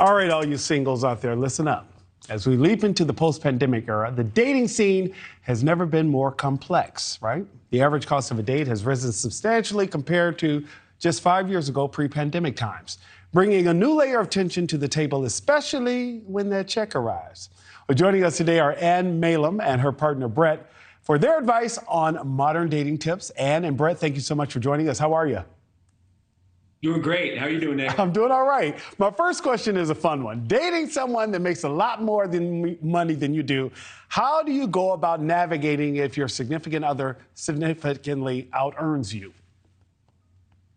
All right, all you singles out there, listen up. As we leap into the post-pandemic era, the dating scene has never been more complex, right? The average cost of a date has risen substantially compared to just 5 years ago, pre-pandemic times, bringing a new layer of tension to the table, especially when that check arrives. Well, joining us today are Mahlum and her partner, Brett, for their advice on modern dating tips. Ann and Brett, thank you so much for joining us. How are you? Doing great. How are you doing, Nick? I'm doing all right. My first question is a fun one. Dating someone that makes a lot more money than you do, how do you go about navigating if your significant other significantly out-earns you?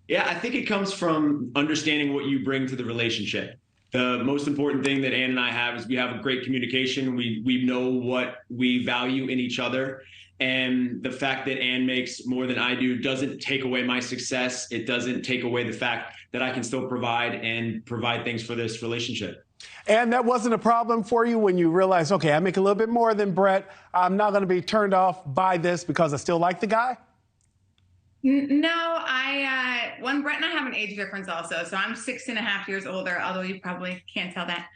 Yeah, I think it comes from understanding what you bring to the relationship. The most important thing that Ann and I have is we have a great communication. We know what we value in each other. And the fact that Ann makes more than I do doesn't take away my success. It doesn't take away the fact that I can still provide things for this relationship. And that wasn't a problem for you when you realized, okay, I make a little bit more than Brett. I'm not going to be turned off by this because I still like the guy? No, when Brett and I have an age difference also. So I'm 6.5 years older, although you probably can't tell that.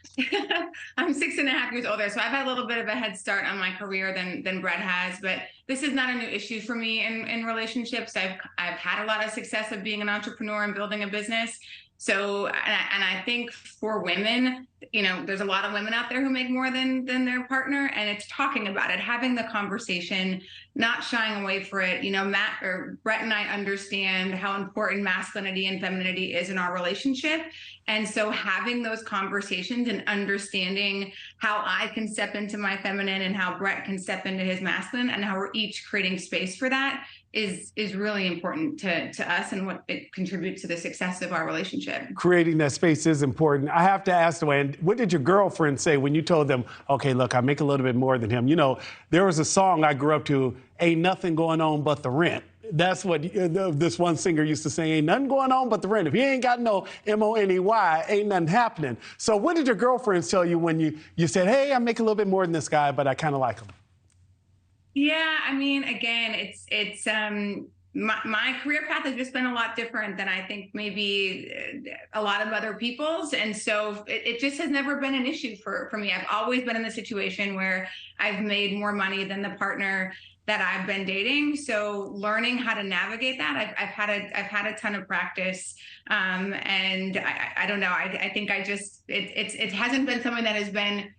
I'm 6.5 years older. So I've had a little bit of a head start on my career than Brett has, but this is not a new issue for me in relationships. I've had a lot of success of being an entrepreneur and building a business. So, and I think for women, you know, there's a lot of women out there who make more than their partner, and it's talking about it, having the conversation, not shying away for it. You know, Brett and I understand how important masculinity and femininity is in our relationship. And so having those conversations and understanding how I can step into my feminine and how Brett can step into his masculine and how we're each creating space for that is really important to us and what it contributes to the success of our relationship. Creating that space is important. I have to ask the way, what did your girlfriend say when you told them, okay, look, I make a little bit more than him? You know, there was a song I grew up to, ain't nothing going on but the rent. That's what this one singer used to say, ain't nothing going on but the rent. If he ain't got no M-O-N-E-Y, ain't nothing happening. So what did your girlfriends tell you when you said, hey, I make a little bit more than this guy, but I kind of like him? Yeah, I mean, again, it's my career path has just been a lot different than I think maybe a lot of other people's. And so it just has never been an issue for me. I've always been in the situation where I've made more money than the partner that I've been dating. So learning how to navigate that, I've had a ton of practice. And I don't know, I think it hasn't been something that has been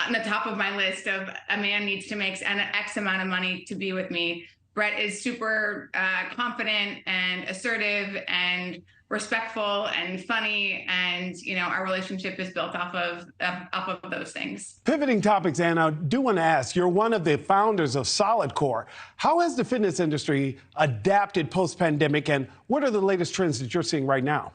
on the top of my list of a man needs to make an X amount of money to be with me. Brett is super confident and assertive and respectful and funny, and you know, our relationship is built off of those things. Pivoting topics, Ann, I do want to ask, you're one of the founders of Solid Core. How has the fitness industry adapted post-pandemic, and what are the latest trends that you're seeing right now?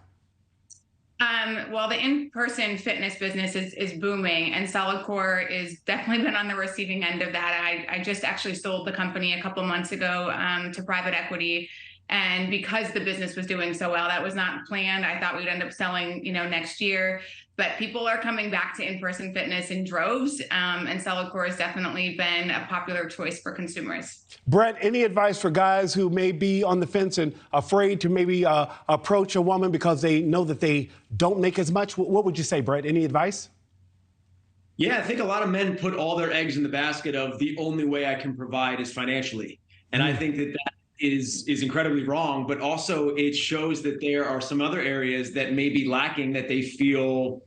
Well, the in-person fitness business is booming, and Solid Core is definitely been on the receiving end of that. I just actually sold the company a couple months ago to private equity. And because the business was doing so well, that was not planned. I thought we'd end up selling, you know, next year. But people are coming back to in-person fitness in droves, and Solid Core has definitely been a popular choice for consumers. Brett, any advice for guys who may be on the fence and afraid to maybe approach a woman because they know that they don't make as much? What would you say, Brett? Any advice? Yeah, I think a lot of men put all their eggs in the basket of the only way I can provide is financially. And I think that is incredibly wrong, but also it shows that there are some other areas that may be lacking that they feel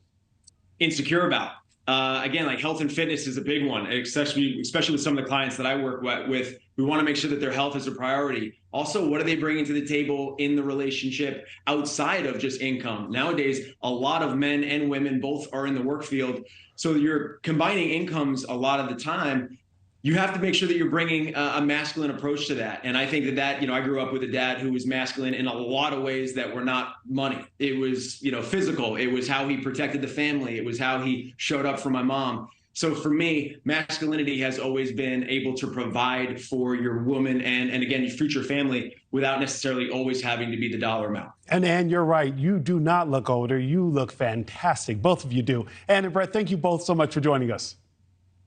insecure about. Again, like health and fitness is a big one, especially with some of the clients that I work with. We want to make sure that their health is a priority. Also, what are they bringing to the table in the relationship outside of just income? Nowadays, a lot of men and women both are in the work field. So you're combining incomes a lot of the time. You have to make sure that you're bringing a masculine approach to that. And I think that, you know, I grew up with a dad who was masculine in a lot of ways that were not money. It was, you know, physical. It was how he protected the family. It was how he showed up for my mom. So for me, masculinity has always been able to provide for your woman and again, your future family without necessarily always having to be the dollar amount. And Ann, you're right. You do not look older. You look fantastic. Both of you do. Ann and Brett, thank you both so much for joining us.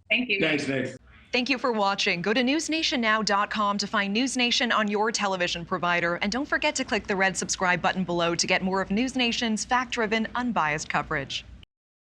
Thank you. Thanks, Nick. Thank you for watching. Go to newsnationnow.com to find News Nation on your television provider. And don't forget to click the red subscribe button below to get more of News Nation's fact-driven, unbiased coverage.